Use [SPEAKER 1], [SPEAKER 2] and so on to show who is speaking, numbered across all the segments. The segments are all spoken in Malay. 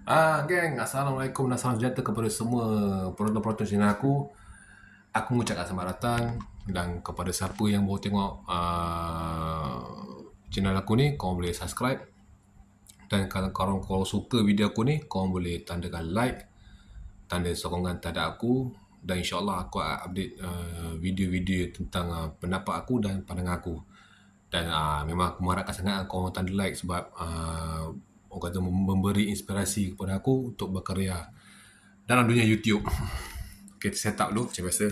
[SPEAKER 1] Geng, Assalamualaikum dan salam sejahtera kepada semua penonton-penonton channel aku. Aku mengucapkan selamat datang dan kepada siapa yang baru tengok channel aku ni, korang boleh subscribe. Dan kalau korang suka video aku ni, korang boleh tandakan like, tanda sokongan terhadap aku. Dan insyaAllah aku akan update video-video tentang pendapat aku dan pandangan aku. Dan memang aku mengharapkan sangat korang tanda like sebab orang kata memberi inspirasi kepada aku untuk berkarya dalam dunia YouTube. Okay, set up dulu macam biasa.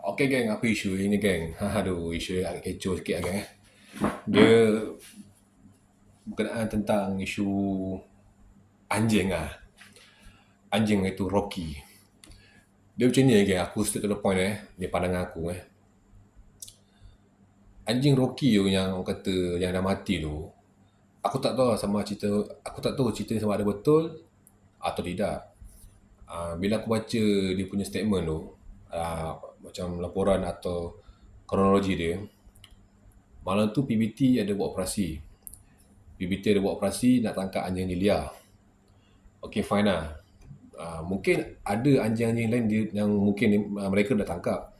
[SPEAKER 1] Okay geng, apa isu ini geng? Aduh, isu agak kecoh sikit lah geng. Dia berkenaan tentang isu anjing lah. Anjing itu Rocky. Dia macam ni geng, aku straight to the point dia pandangan aku Anjing Rocky tu yang orang kata yang dah mati tu, aku tak tahu sama cerita, aku tak tahu cerita ni sama ada betul atau tidak. Bila aku baca dia punya statement tu, macam laporan atau kronologi dia, malam tu PBT ada buat operasi. PBT ada buat operasi nak tangkap anjing ni liar. Okay, fine lah. Mungkin ada anjing-anjing lain yang mungkin mereka dah tangkap.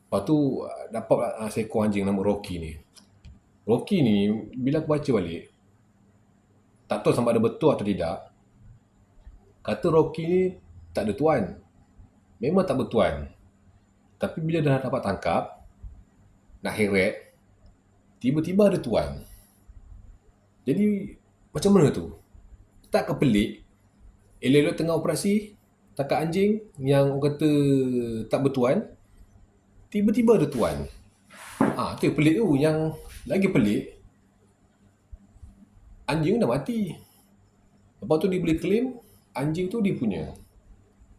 [SPEAKER 1] Lepas tu dapat seekor anjing nama Rocky ni. Rocky ni bila aku baca balik, tak tahu sama ada betul atau tidak, kata Rocky ni tak ada tuan. Memang tak bertuan. Tapi bila dah dapat tangkap, nak heret, tiba-tiba ada tuan. Jadi macam mana tu? Tak ke pelik? Elok-elok tengah operasi, tangkap anjing yang orang kata tak bertuan, tiba-tiba ada tuan. Tu yang pelik tu. Yang lagi pelik, anjing dah mati. Lepas tu dia boleh claim anjing tu dia punya.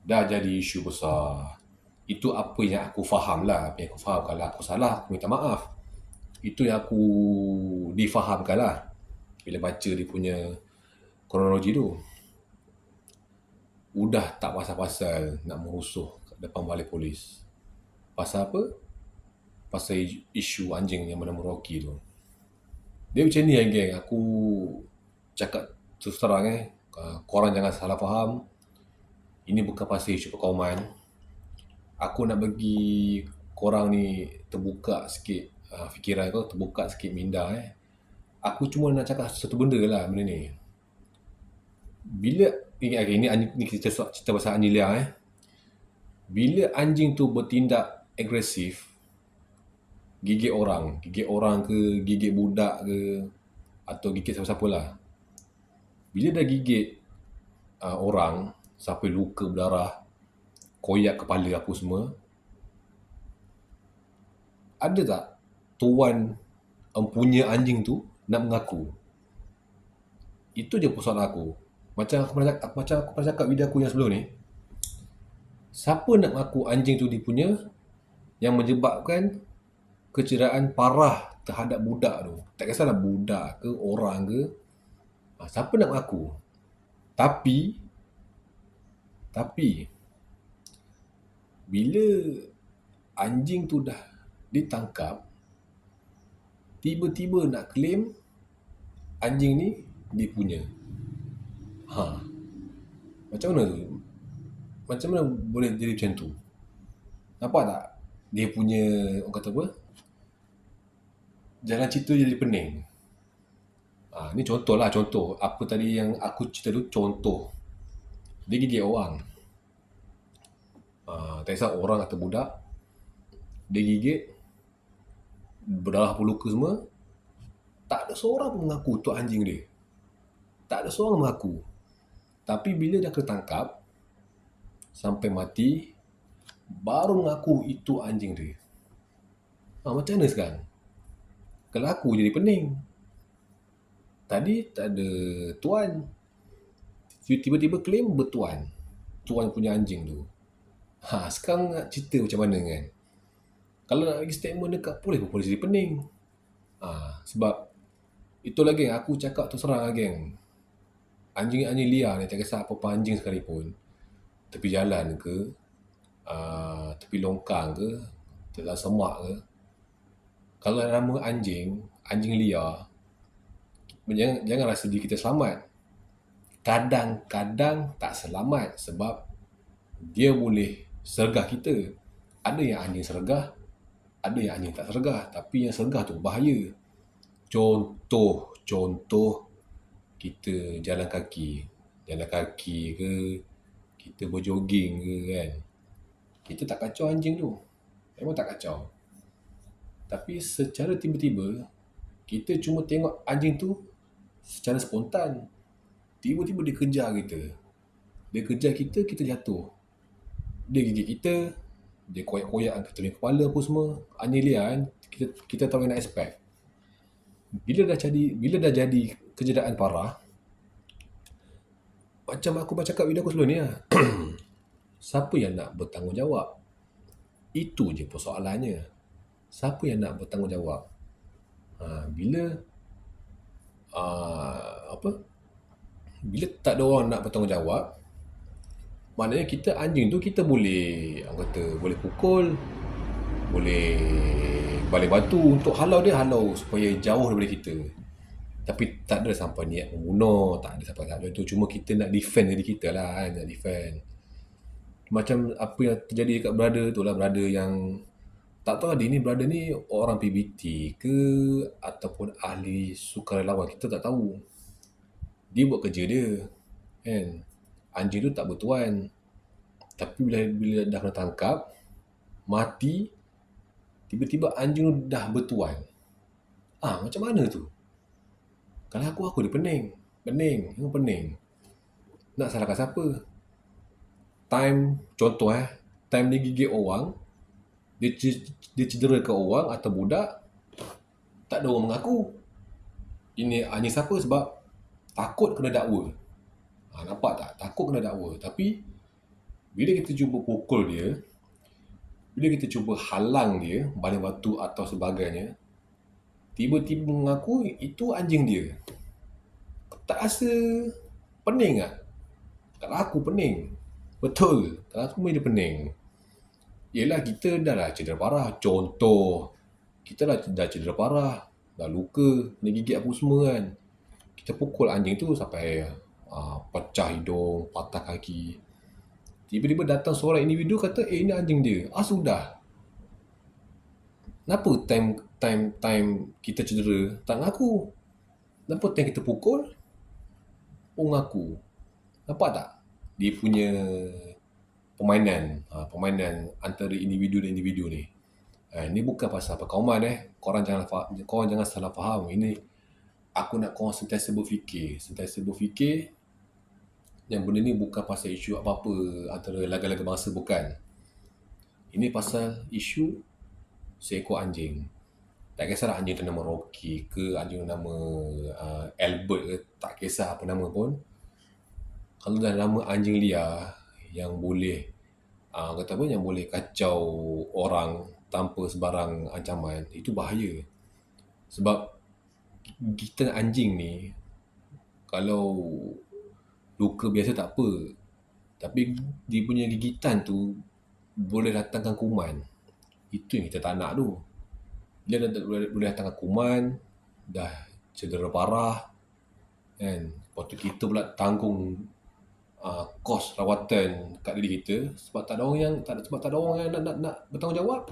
[SPEAKER 1] Dah jadi isu besar. Itu apa yang aku faham lah. Apa yang aku faham. Kalau aku salah, aku minta maaf. Itu yang aku difahamkan lah bila baca dia punya kronologi tu. Udah tak pasal-pasal nak merusuh depan balai polis. Pasal apa? Pasal isu anjing yang bernama Rocky tu. Dia macam ni geng. Aku cakap terus terang korang jangan salah faham. Ini bukan pasal isu perkauman. Aku nak bagi korang ni terbuka sikit fikiran kau, terbuka sikit minda Aku cuma nak cakap satu benda lah benda ni. Bila ini kita cerita pasal anjing liar Bila anjing tu bertindak agresif, gigit orang ke, gigit budak ke, atau gigit siapa-siapa lah. Bila dah gigit orang sampai luka berdarah, koyak kepala apa semua, ada tak tuan empunya anjing tu nak mengaku? Itu je persoalan aku. Macam aku pernah cakap video aku yang sebelum ni, siapa nak mengaku anjing tu dia punya yang menyebabkan kecederaan parah terhadap budak tu? Tak kisahlah budak ke, orang ke, siapa nak mengaku? Tapi bila anjing tu dah ditangkap, tiba-tiba nak claim anjing ni dia punya. Macam mana tu? Macam mana boleh jadi macam tu? Nampak tak? Dia punya, orang kata apa? Jalan cerita jadi pening. Ni contoh lah, contoh. Apa tadi yang aku cerita tu, contoh. Dia gigit orang. Tak kisah orang atau budak. Dia gigit, berdarah luka semua. Tak ada seorang pun mengaku tu anjing dia. Tak ada seorang mengaku. Tapi bila dah ketangkap, sampai mati, baru mengaku itu anjing dia. Macam mana sekarang? Kalau aku jadi pening. Tadi tak ada tuan. Tiba-tiba claim bertuan. Tuan punya anjing tu. Sekarang nak cerita macam mana kan? Kalau nak bagi statement dekat polis pun polis jadi pening. Sebab itulah geng, aku cakap terus terang lah geng. Anjing-anjing liar ni, tak kisah apa-apa anjing sekalipun, tepi jalan ke, tepi longkang ke, dalam semak ke, kalau nama anjing liar, jangan rasa diri kita selamat. Kadang-kadang tak selamat sebab dia boleh sergah kita. Ada yang anjing sergah, ada yang anjing tak sergah. Tapi yang sergah tu bahaya. Contoh kita jalan kaki ke, kita berjoging ke kan. Kita tak kacau anjing tu. Memang tak kacau. Tapi secara tiba-tiba, kita cuma tengok anjing tu secara spontan. Tiba-tiba dia kejar kita. Dia kejar kita, kita jatuh. Dia gigit kita, dia koyak-koyak kita punya kepala apa semua. Anjing liar kan, kita tahu yang nak expect. Bila dah jadi kecederaan parah, macam aku cakap video aku sebelum ni lah. Siapa yang nak bertanggungjawab? Itu je persoalannya. Siapa yang nak bertanggungjawab? Bila tak ada orang nak bertanggungjawab, maknanya kita anjing tu kita boleh pukul, boleh balik batu untuk halau supaya jauh daripada kita. Tapi tak ada sampai niat membunuh, tak ada sampai tahap itu. Cuma kita nak defend diri kita lah kan, nak defend. Macam apa yang terjadi dekat brother tu lah, brother yang tak tahu dia ni brother ni orang PBT ke ataupun ahli sukarelawan, kita tak tahu. Dia buat kerja dia kan. Anjing tu tak bertuan. Tapi bila dah kena tangkap, mati, tiba-tiba anjing tu dah bertuan. Macam mana tu? Kalau aku dia pening. Memang pening. Nak salahkan siapa? Contoh time dia gigit orang, dia cederakan orang atau budak, tak ada orang mengaku. Ini anjing siapa sebab takut kena dakwa. Nampak tak? Takut kena dakwa. Tapi bila kita cuba pukul dia, bila kita cuba halang dia, balik batu atau sebagainya, tiba-tiba mengaku itu anjing dia. Tak rasa pening tak? Kalau aku pening. Betul. Kalau aku dia pening. Yelah, kita dah lah cedera parah. Contoh, kita dah cedera parah, dah luka, kena gigit apa semua kan. Kita pukul anjing tu sampai pecah hidung, patah kaki. Tiba-tiba datang seorang individu kata, ini anjing dia. Sudah. Kenapa time kita cedera tak ngaku? Kenapa time kita pukul ngaku? Nampak tak? Dia punya permainan antara individu dan individu ni. Ini bukan pasal perkauman Korang jangan salah faham. Ini aku nak korang sentiasa berfikir yang benda ni bukan pasal isu apa-apa antara laga-laga bangsa, bukan. Ini pasal isu seekor anjing. Tak kisahlah anjing tu nama Rocky ke, anjing tu nama Albert ke, tak kisah apa nama pun. Kalau dah nama anjing liar yang boleh yang boleh kacau orang tanpa sebarang ancaman, itu bahaya. Sebab kita anjing ni, kalau luka biasa tak apa, tapi dia punya gigitan tu boleh datangkan kuman. Itu yang kita tak nak tu. Bila boleh datangkan kuman, dah cedera parah kan, lepas tu kita pula tanggung kos rawatan kat diri kita sebab tak ada orang yang nak bertanggungjawab.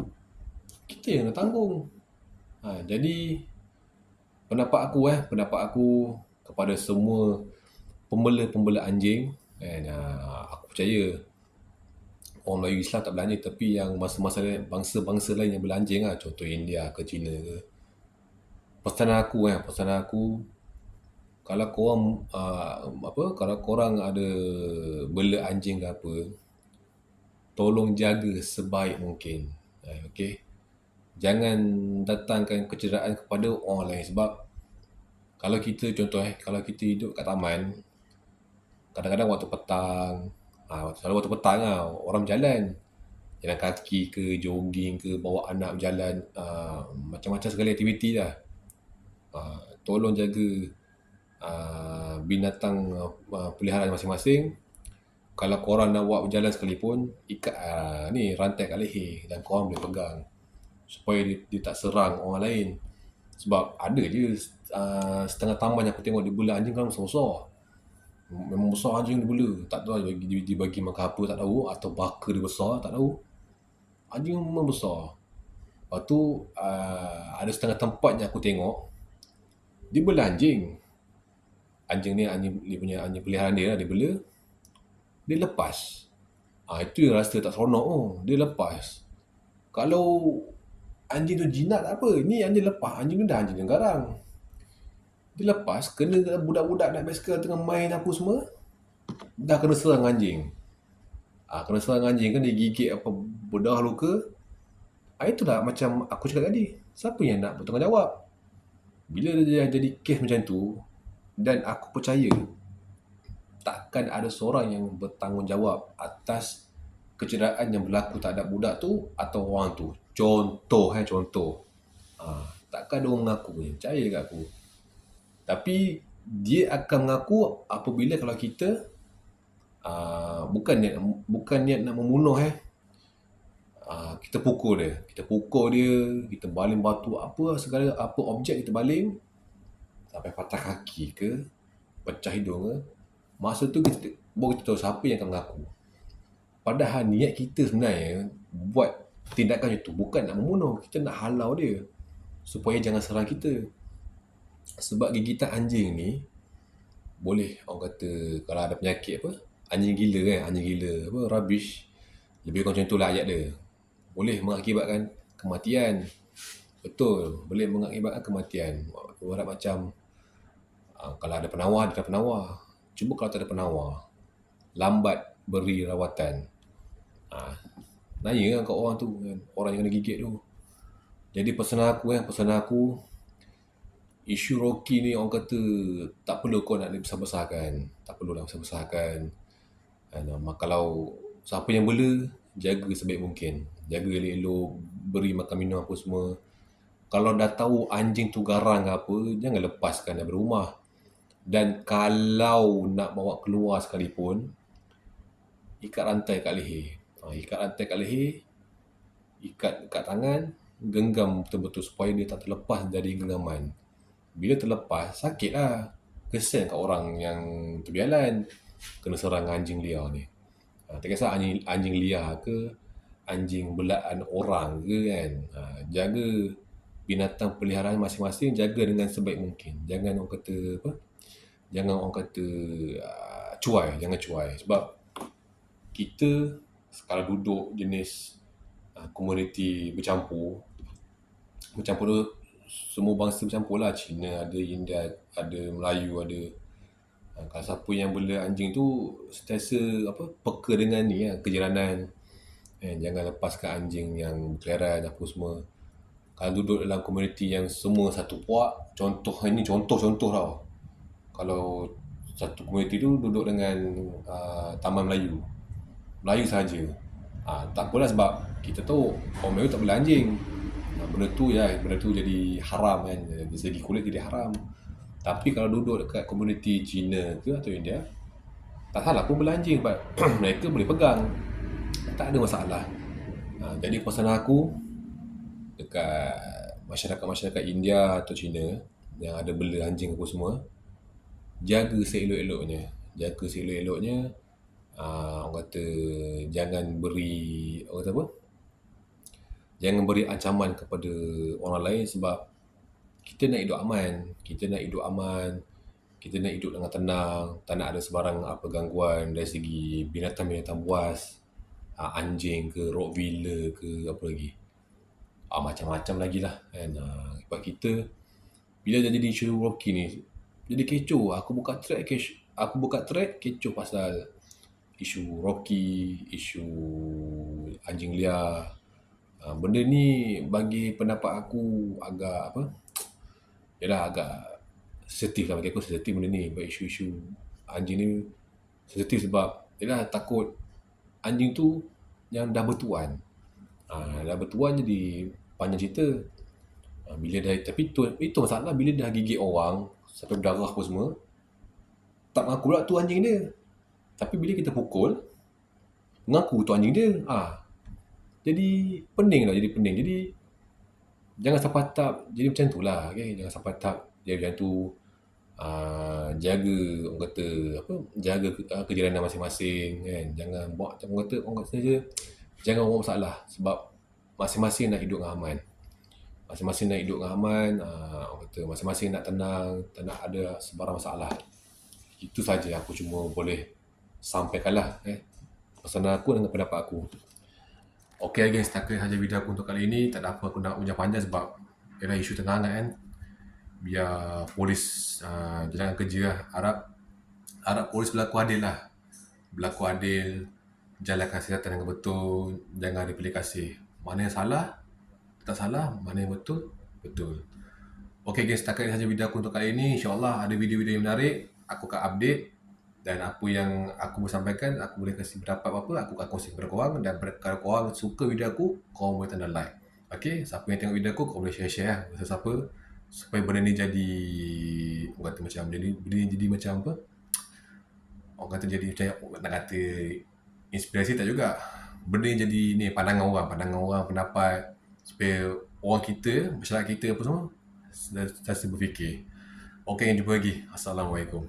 [SPEAKER 1] Kita yang nak tanggung. Jadi pendapat aku kepada semua pembela anjing, aku percaya orang Melayu Islam tak bela anjing, tapi yang bangsa-bangsa lain yang bela anjing contoh India ke China ke, pesanan aku kalau korang ada bela anjing ke apa, tolong jaga sebaik mungkin. Okay? Jangan datangkan kecederaan kepada orang lain. Sebab kalau kita kalau kita hidup kat taman, kadang-kadang waktu petang, orang berjalan kaki ke, jogging ke, bawa anak berjalan, macam-macam segala aktiviti lah. Tolong jaga binatang peliharaan masing-masing. Kalau korang nak buat berjalan sekalipun, ikat rantai kat leher dan korang boleh pegang supaya dia tak serang orang lain. Sebab ada je setengah taman yang aku tengok dia bela anjing kan besar-besar. Memang besar anjing dia bela. Tak tahu dibagi makan apa tak tahu, atau baka dia besar tak tahu. Anjing memang besar. Lepas tu ada setengah tempat yang aku tengok dia bela anjing. Anjing ni dia punya anjing peliharaan dia lah, dia bela, dia lepas. Itu yang rasa tak seronok tu. Dia lepas. Kalau anjing tu jinak tak apa. Ni anjing lepas. Anjing tu dah anjing garang. Dia lepas, kena budak-budak naik basikal tengah main apa semua, dah kena serang anjing. Kena serang anjing kan, dia gigit apa, bedah luka. Itulah macam aku cakap tadi. Siapa yang nak bertanggungjawab? Bila dia jadi kes macam tu, dan aku percaya takkan ada seorang yang bertanggungjawab atas kecederaan yang berlaku terhadap budak tu atau orang tu. Contoh. Takkan dia orang mengaku punya. Percaya kat aku. Tapi dia akan mengaku apabila kalau kita bukan niat nak membunuh. Kita pukul dia. Kita baling batu segala objek kita baling sampai patah kaki ke, pecah hidung ke. Masa tu baru kita tahu siapa yang akan mengaku. Padahal niat kita sebenarnya buat tindakan itu bukan nak membunuh. Kita nak halau dia supaya jangan serang kita. Sebab gigitan anjing ni boleh, orang kata kalau ada penyakit apa, anjing gila kan, rubbish, lebih kurang macam itulah ayat dia, boleh mengakibatkan kematian. Betul, boleh mengakibatkan kematian. Ibarat macam kalau ada penawar, dia dah penawar. Cuba kalau tak ada penawar, lambat beri rawatan. Nanya kan kat orang tu kan, orang yang kena gigit tu. Jadi pesanan aku, isu Rocky ni orang kata tak perlu kau nak besar-besarkan. Tak perlu nak besar-besarkan. Kalau siapa yang bela, jaga sebaik mungkin. Jaga elok-elok, beri makan minum apa semua. Kalau dah tahu anjing tu garang ke apa, jangan lepaskan daripada rumah. Dan kalau nak bawa keluar sekalipun, ikat rantai kat leher. Ikat kat tangan, genggam betul-betul supaya dia tak terlepas dari genggaman. Bila terlepas, sakit lah. Kesian kat orang yang terbialan kena serang anjing liar ni. Tak kisah anjing liar ke, anjing belaan orang ke kan. Jaga binatang peliharaan masing-masing, jaga dengan sebaik mungkin. Jangan orang kata cuai. Jangan cuai. Sebab kita kalau duduk jenis komuniti bercampur tu, semua bangsa bercampur lah. Cina ada, India ada, Melayu ada. Kalau siapa yang bela anjing tu sentiasa peka dengan ni kejiranan. Jangan lepaskan anjing yang berkeliaran apa semua. Kalau duduk dalam komuniti yang semua satu puak, ini contoh tau. Kalau satu komuniti tu duduk dengan Taman Melayu saja, tak apalah, sebab kita tahu orang Melayu tak bela anjing. Benda tu jadi haram kan, dari segi kulit jadi haram. Tapi kalau duduk dekat komuniti Cina ke atau India, tak salah pun bela anjing, sebab mereka boleh pegang, tak ada masalah. Jadi pesan aku dekat masyarakat India atau Cina yang ada bela anjing apa semua, jaga seelok-eloknya. Orang kata jangan beri ancaman kepada orang lain, sebab kita nak hidup aman, kita nak hidup dengan tenang, tak nak ada sebarang gangguan dari segi binatang-binatang buas, anjing ke, Rottweiler ke, apa lagi, macam-macam lagi lah kan. Sebab kita bila dah jadi isu Rocky ni jadi kecoh. Aku buka thread kecoh pasal isu Rocky, isu anjing liar. Benda ni bagi pendapat aku agak sensitif lah. Bagi aku sensitif benda ni. Isu-isu anjing ni sensitif sebab takut anjing tu yang dah bertuan. Jadi panjang cerita. Tapi itu masalah, bila dah gigit orang sampai berdarah apa semua, tak mengaku pula tu anjing dia. Tapi bila kita pukul, mengaku tu anjing dia. Jadi pening. Jadi jangan sampai tak jadi macam tu lah, okay? Jangan sampai tak Jadi macam tu, jaga orang kata apa, jaga kejiranan masing-masing kan. Jangan buat orang kata saja, jangan buat masalah sebab masing-masing nak hidup dengan aman. Masing-masing nak hidup dengan aman, orang kata masing-masing nak tenang, tak nak ada sebarang masalah. Itu saja aku cuma boleh sampaikanlah pesanan aku dengan pendapat aku. Okay guys, setakat saja video aku untuk kali ini. Tak ada apa aku nak ujar panjang sebab ialah isu tengah hangat kan. Biar polis jalankan kerja lah. Harap polis berlaku adil lah. Berlaku adil, jalankan siasatan dengan betul, jangan ada pilih kasih. Mana yang salah, tak salah, mana yang betul, betul. Okay guys, setakat saja video aku untuk kali ini. InsyaAllah ada video-video yang menarik, aku akan update. Dan apa yang aku boleh sampaikan, aku boleh kasih pendapat apa-apa, aku akan kongsi kepada korang. Dan kalau korang suka video aku, korang boleh tanda like. Okay, siapa yang tengok video aku, korang boleh share-share lah. Siapa supaya benda ni jadi, orang kata macam, jadi macam apa, orang kata jadi macam, nak kata inspirasi tak juga. Benda ni jadi ni pandangan orang, pendapat, supaya orang kita, masyarakat kita apa semua, sentiasa berfikir. Okay, jumpa lagi. Assalamualaikum.